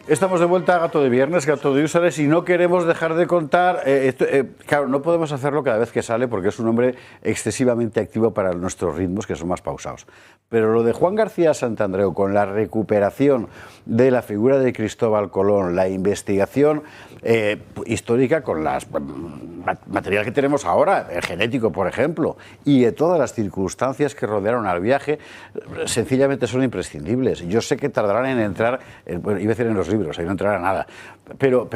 Estamos de vuelta a Gato de Viernes, Gato de Usares, y no queremos dejar de contar, claro, no podemos hacerlo cada vez que sale porque es un hombre excesivamente activo para nuestros ritmos, que son más pausados. Pero lo de Juan García Santandreu, con la recuperación de la figura de Cristóbal Colón, la investigación histórica con las material que tenemos ahora, el genético, por ejemplo, y de todas las circunstancias que rodearon al viaje, sencillamente son imprescindibles. Yo sé que tardarán en entrar, iba a decir en los libros, ahí no entrará nada, pero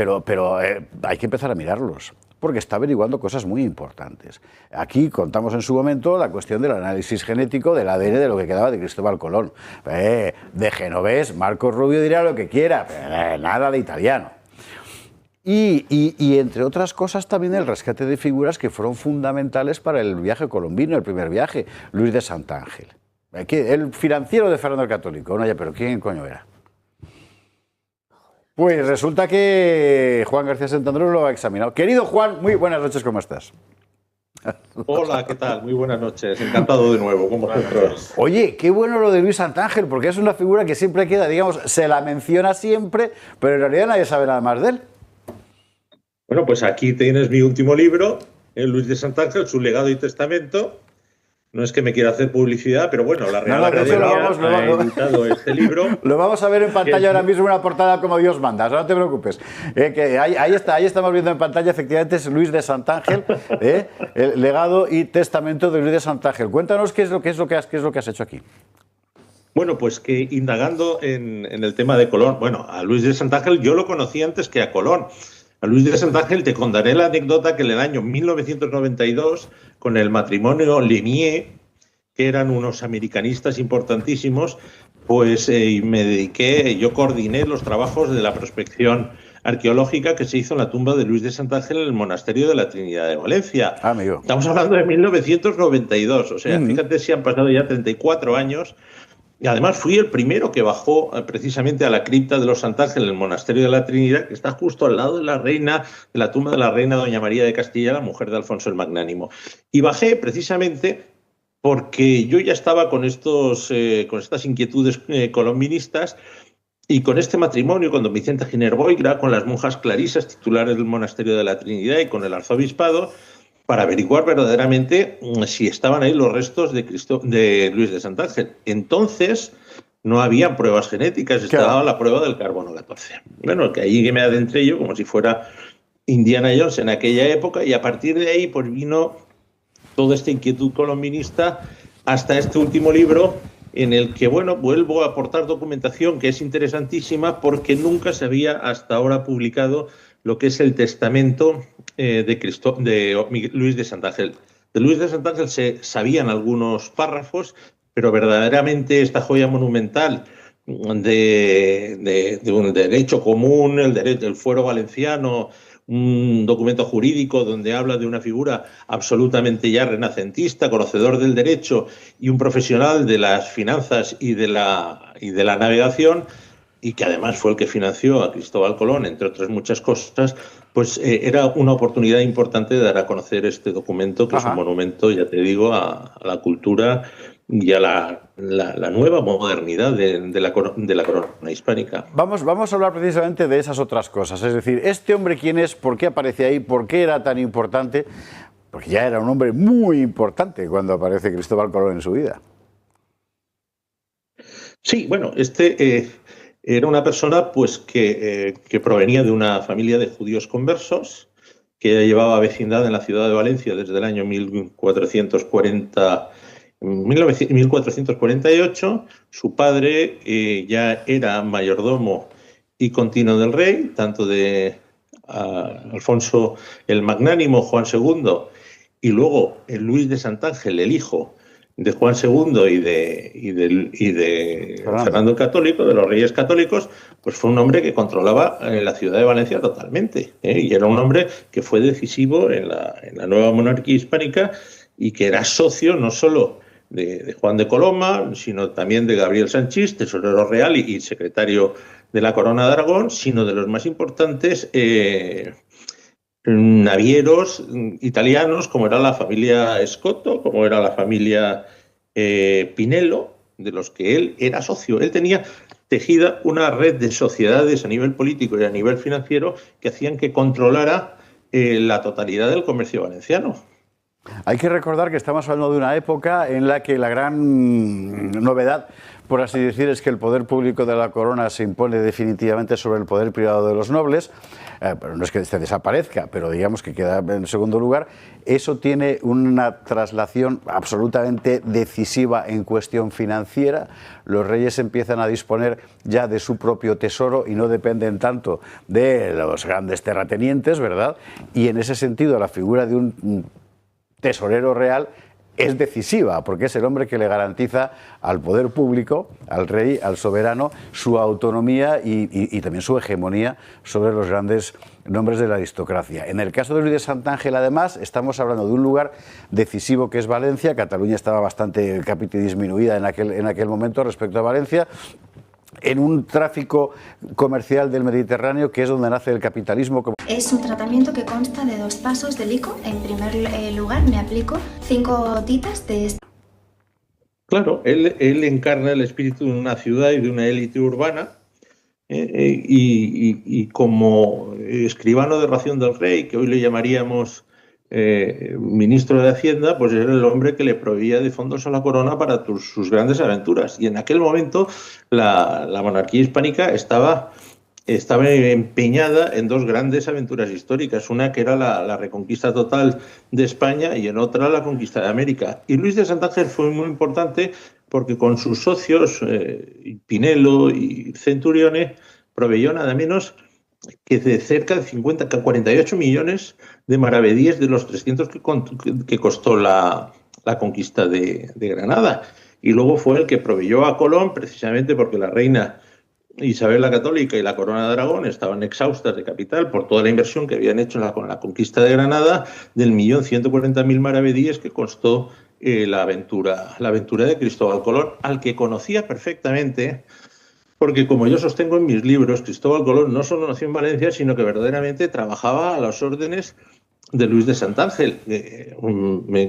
hay que empezar a mirarlos, porque está averiguando cosas muy importantes. Aquí contamos en su momento la cuestión del análisis genético del ADN de lo que quedaba de Cristóbal Colón. De genovés, Marcos Rubio dirá lo que quiera, pero nada de italiano. Y entre otras cosas también el rescate de figuras que fueron fundamentales para el viaje colombino, el primer viaje, Luis de Santángel. El financiero de Fernando el Católico. No, ya, pero ¿quién coño era? Pues resulta que Juan García Santandreu lo ha examinado. Querido Juan, muy buenas noches, ¿cómo estás? Hola, ¿qué tal? Muy buenas noches. Encantado de nuevo con vosotros. Oye, qué bueno lo de Luis Santángel, porque es una figura que siempre queda, digamos, se la menciona siempre, pero en realidad nadie sabe nada más de él. Bueno, pues aquí tienes mi último libro, Luis de Santángel, su legado y testamento. No es que me quiera hacer publicidad, pero bueno, la Real Academia ha editado este libro. Lo vamos a ver en pantalla ahora mismo, una portada como Dios manda, no te preocupes. Que ahí estamos viendo en pantalla, efectivamente, es Luis de Santángel, el legado y testamento de Luis de Santángel. Cuéntanos qué es lo que has hecho aquí. Bueno, pues que indagando en el tema de Colón, bueno, a Luis de Santángel yo lo conocí antes que a Colón. A Luis de Santángel te contaré la anécdota que en el año 1992, con el matrimonio Lemieux, que eran unos americanistas importantísimos, pues me dediqué, yo coordiné los trabajos de la prospección arqueológica que se hizo en la tumba de Luis de Santángel en el monasterio de la Trinidad de Valencia. Amigo. Estamos hablando de 1992, o sea, fíjate si han pasado ya 34 años. Y además fui el primero que bajó precisamente a la cripta de los Santángel en el monasterio de la Trinidad, que está justo al lado de la tumba de la reina doña María de Castilla, la mujer de Alfonso el Magnánimo. Y bajé precisamente porque yo ya estaba con estas inquietudes colombinistas y con este matrimonio, con don Vicente Giner Boygra, con las monjas clarisas titulares del monasterio de la Trinidad y con el arzobispado, para averiguar verdaderamente si estaban ahí los restos de Luis de Santángel. Entonces no había pruebas genéticas, estaba la prueba del carbono 14. Bueno, que ahí me adentré yo como si fuera Indiana Jones en aquella época, y a partir de ahí pues vino toda esta inquietud colombinista hasta este último libro, en el que, bueno, vuelvo a aportar documentación que es interesantísima porque nunca se había hasta ahora publicado lo que es el testamento de Luis de Santángel. De Luis de Santángel se sabían algunos párrafos, pero verdaderamente esta joya monumental de un derecho común, el fuero valenciano, un documento jurídico donde habla de una figura absolutamente ya renacentista, conocedor del derecho y un profesional de las finanzas y de la navegación, y que además fue el que financió a Cristóbal Colón, entre otras muchas cosas, pues era una oportunidad importante de dar a conocer este documento, que es un monumento, ya te digo, a la cultura y a la nueva modernidad de la corona hispánica. Vamos a hablar precisamente de esas otras cosas, es decir, este hombre quién es, por qué aparece ahí, por qué era tan importante, porque ya era un hombre muy importante cuando aparece Cristóbal Colón en su vida. Sí, bueno, era una persona pues que provenía de una familia de judíos conversos, que ya llevaba vecindad en la ciudad de Valencia desde el año 1448. Su padre ya era mayordomo y continuo del rey, tanto de Alfonso el Magnánimo, Juan II, y luego Luis de Santángel, el hijo de Juan II y de Fernando el Católico, de los Reyes Católicos, pues fue un hombre que controlaba la ciudad de Valencia totalmente, y era un hombre que fue decisivo en la nueva monarquía hispánica y que era socio no solo de Juan de Coloma, sino también de Gabriel Sanchís, tesorero real y secretario de la Corona de Aragón, sino de los más importantes navieros italianos, como era la familia Escoto, como era la familia Pinello, de los que él era socio. Él tenía tejida una red de sociedades a nivel político y a nivel financiero que hacían que controlara la totalidad del comercio valenciano. Hay que recordar que estamos hablando de una época en la que la gran novedad, por así decir, es que el poder público de la corona se impone definitivamente sobre el poder privado de los nobles, pero no es que este desaparezca, pero digamos que queda en segundo lugar. Eso tiene una traslación absolutamente decisiva en cuestión financiera. Los reyes empiezan a disponer ya de su propio tesoro y no dependen tanto de los grandes terratenientes, ¿verdad? Y en ese sentido la figura de un tesorero real es decisiva, porque es el hombre que le garantiza al poder público, al rey, al soberano, su autonomía y también su hegemonía sobre los grandes nombres de la aristocracia. En el caso de Luis de Santángel, además, estamos hablando de un lugar decisivo que es Valencia. Cataluña estaba bastante disminuida en aquel momento respecto a Valencia, en un tráfico comercial del Mediterráneo, que es donde nace el capitalismo. Es un tratamiento que consta de 2 pasos del ICO. En primer lugar, me aplico 5 gotitas de... Claro, él encarna el espíritu de una ciudad y de una élite urbana, y como escribano de ración del rey, que hoy le llamaríamos ministro de Hacienda, pues era el hombre que le proveía de fondos a la corona para sus grandes aventuras. Y en aquel momento la monarquía hispánica estaba empeñada en 2 grandes aventuras históricas, una que era la reconquista total de España y en otra la conquista de América. Y Luis de Santángel fue muy importante porque con sus socios, Pinelo y Centurione, proveyó nada menos que de cerca de 48 millones de maravedíes de los 300 que costó la conquista de Granada. Y luego fue el que proveyó a Colón, precisamente porque la reina Isabel la Católica y la Corona de Aragón estaban exhaustas de capital por toda la inversión que habían hecho con la conquista de Granada, del 1.140.000 maravedíes que costó la aventura de Cristóbal Colón, al que conocía perfectamente, porque como yo sostengo en mis libros, Cristóbal Colón no solo nació en Valencia, sino que verdaderamente trabajaba a las órdenes de Luis de Santángel.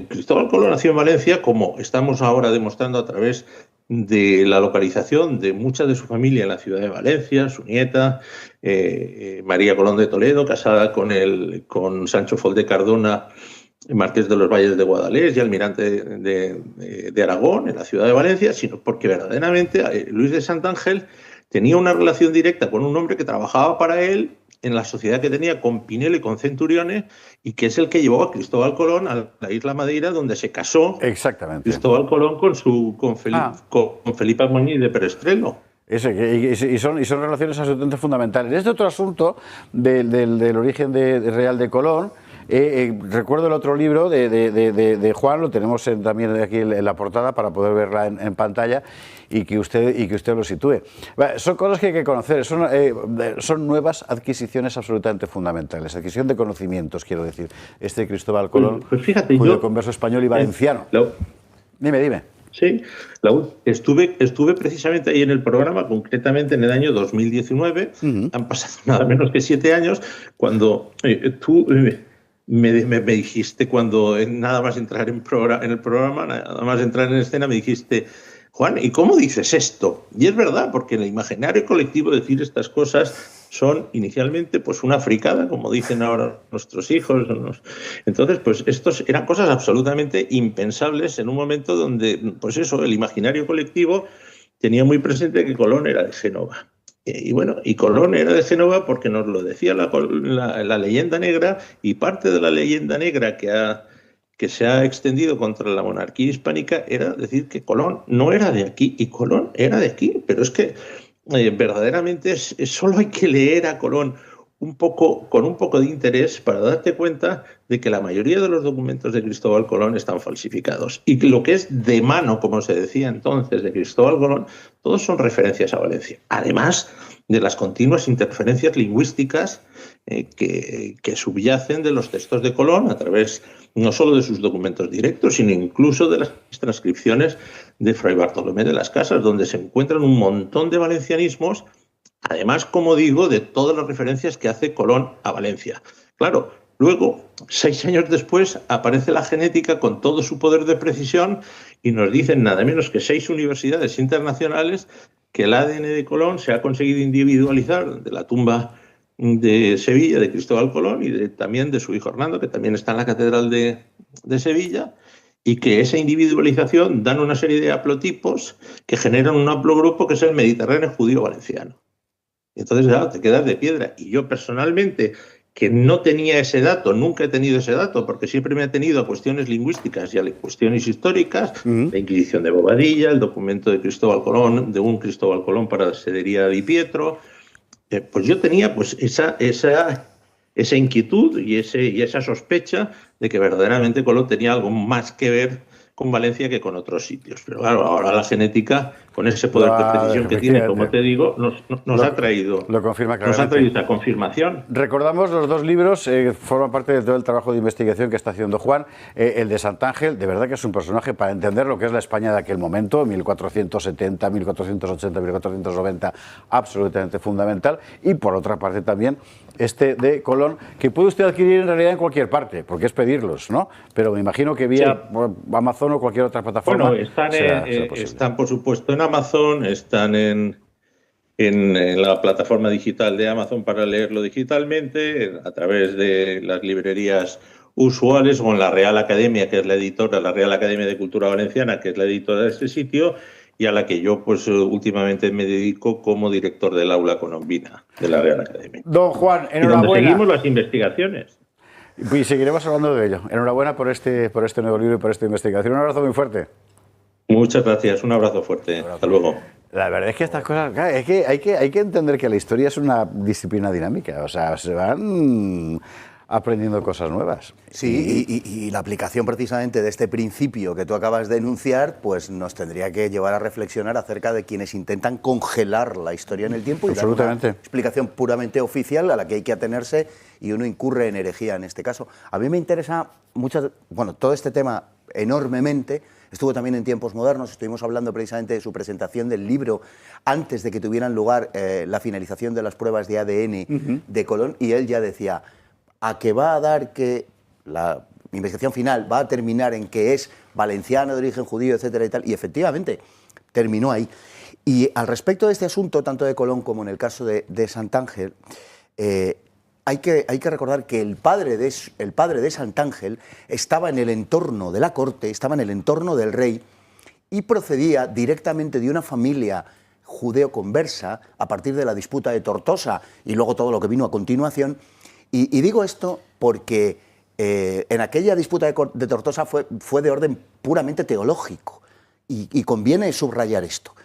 Cristóbal Colón nació en Valencia, como estamos ahora demostrando a través de la localización de mucha de su familia en la ciudad de Valencia, su nieta, María Colón de Toledo, casada con Sancho Folde Cardona, marqués de los Valles de Guadalest y almirante de Aragón, en la ciudad de Valencia, sino porque verdaderamente Luis de Santángel tenía una relación directa con un hombre que trabajaba para él en la sociedad que tenía con Pinelo y con Centurione, y que es el que llevó a Cristóbal Colón a la isla Madeira, donde se casó. Exactamente. Cristóbal Colón con Felipe Muñiz de Perestrelo. Y son relaciones absolutamente fundamentales. Este otro asunto del origen real de Colón, recuerdo el otro libro de Juan, lo tenemos también aquí en la portada para poder verla en pantalla y que usted lo sitúe. Son cosas que hay que conocer, son nuevas adquisiciones absolutamente fundamentales, adquisición de conocimientos, quiero decir, Cristóbal Colón, pues fíjate, cuyo converso español y valenciano. Dime. Sí, estuve precisamente ahí en el programa, concretamente en el año 2019, han pasado nada menos que 7 años, cuando tú me dijiste, cuando nada más entrar en el programa, nada más entrar en escena, me dijiste: Juan, ¿y cómo dices esto? Y es verdad, porque en el imaginario colectivo decir estas cosas son inicialmente pues una fricada, como dicen ahora nuestros hijos. Entonces, pues estos eran cosas absolutamente impensables en un momento donde, pues eso, el imaginario colectivo tenía muy presente que Colón era de Génova. Y Colón era de Génova porque nos lo decía la leyenda negra, y parte de la leyenda negra que se ha extendido contra la monarquía hispánica era decir que Colón no era de aquí y Colón era de aquí. Pero es que verdaderamente solo hay que leer a Colón con un poco de interés para darte cuenta de que la mayoría de los documentos de Cristóbal Colón están falsificados. Y lo que es de mano, como se decía entonces, de Cristóbal Colón, todos son referencias a Valencia. Además de las continuas interferencias lingüísticas que subyacen de los textos de Colón a través no solo de sus documentos directos, sino incluso de las transcripciones de Fray Bartolomé de las Casas, donde se encuentran un montón de valencianismos, además, como digo, de todas las referencias que hace Colón a Valencia. Claro, luego, 6 años después, aparece la genética con todo su poder de precisión y nos dicen nada menos que 6 universidades internacionales que el ADN de Colón se ha conseguido individualizar de la tumba de Sevilla, de Cristóbal Colón, y también de su hijo Hernando, que también está en la Catedral de Sevilla, y que esa individualización dan una serie de haplotipos que generan un haplogrupo que es el Mediterráneo judío valenciano. Y entonces, claro, te quedas de piedra. Y yo personalmente, que no tenía ese dato, nunca he tenido ese dato, porque siempre me he tenido a cuestiones lingüísticas y a cuestiones históricas, la Inquisición de Bobadilla, el documento de Cristóbal Colón, de un Cristóbal Colón para la sedería Di Pietro, pues yo tenía pues esa inquietud y esa sospecha de que verdaderamente Colón tenía algo más que ver con Valencia que con otros sitios. Pero claro, ahora la genética, con ese poder de precisión que tiene, como te digo, nos ha traído esa confirmación. Recordamos los dos libros, forman parte de todo el trabajo de investigación que está haciendo Juan. El de Santángel, de verdad que es un personaje para entender lo que es la España de aquel momento, 1470, 1480, 1490, absolutamente fundamental. Y por otra parte también este de Colón, que puede usted adquirir en realidad en cualquier parte, porque es pedirlos, ¿no? Pero me imagino que vía Amazon o cualquier otra plataforma. Bueno, están por supuesto en Amazon, están en la plataforma digital de Amazon para leerlo digitalmente, a través de las librerías usuales, o en la Real Academia, que es la editora, la Real Academia de Cultura Valenciana, que es la editora de este sitio, y a la que yo pues últimamente me dedico como director del aula colombina de la Real Academia. Don Juan, enhorabuena. Y donde seguimos las investigaciones. Y seguiremos hablando de ello. Enhorabuena por este nuevo libro y por esta investigación. Un abrazo muy fuerte. Muchas gracias. Un abrazo fuerte. Hasta luego. La verdad es que estas cosas, claro, es que hay que entender que la historia es una disciplina dinámica. O sea, se van aprendiendo cosas nuevas. Sí, y la aplicación precisamente de este principio que tú acabas de enunciar, pues nos tendría que llevar a reflexionar acerca de quienes intentan congelar la historia en el tiempo y dar una explicación puramente oficial a la que hay que atenerse, y uno incurre en herejía en este caso. A mí me interesa mucho, bueno, todo este tema enormemente. Estuvo también en Tiempos Modernos, estuvimos hablando precisamente de su presentación del libro antes de que tuvieran lugar la finalización de las pruebas de ADN de Colón, y él ya decía, a que va a dar que la investigación final va a terminar en que es valenciano de origen judío, etcétera y tal, y efectivamente terminó ahí. Y al respecto de este asunto, tanto de Colón como en el caso de Santángel, hay que recordar que el padre de Santángel estaba en el entorno de la corte, estaba en el entorno del rey, y procedía directamente de una familia judeo-conversa a partir de la disputa de Tortosa y luego todo lo que vino a continuación. Y digo esto porque en aquella disputa de Tortosa fue de orden puramente teológico, y conviene subrayar esto,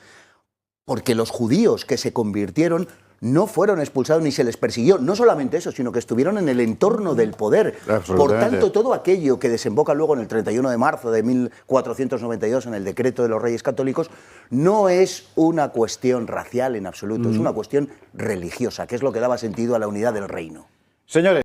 porque los judíos que se convirtieron no fueron expulsados ni se les persiguió, no solamente eso, sino que estuvieron en el entorno del poder. Por tanto, todo aquello que desemboca luego en el 31 de marzo de 1492 en el decreto de los Reyes Católicos no es una cuestión racial en absoluto, es una cuestión religiosa, que es lo que daba sentido a la unidad del reino. Señores.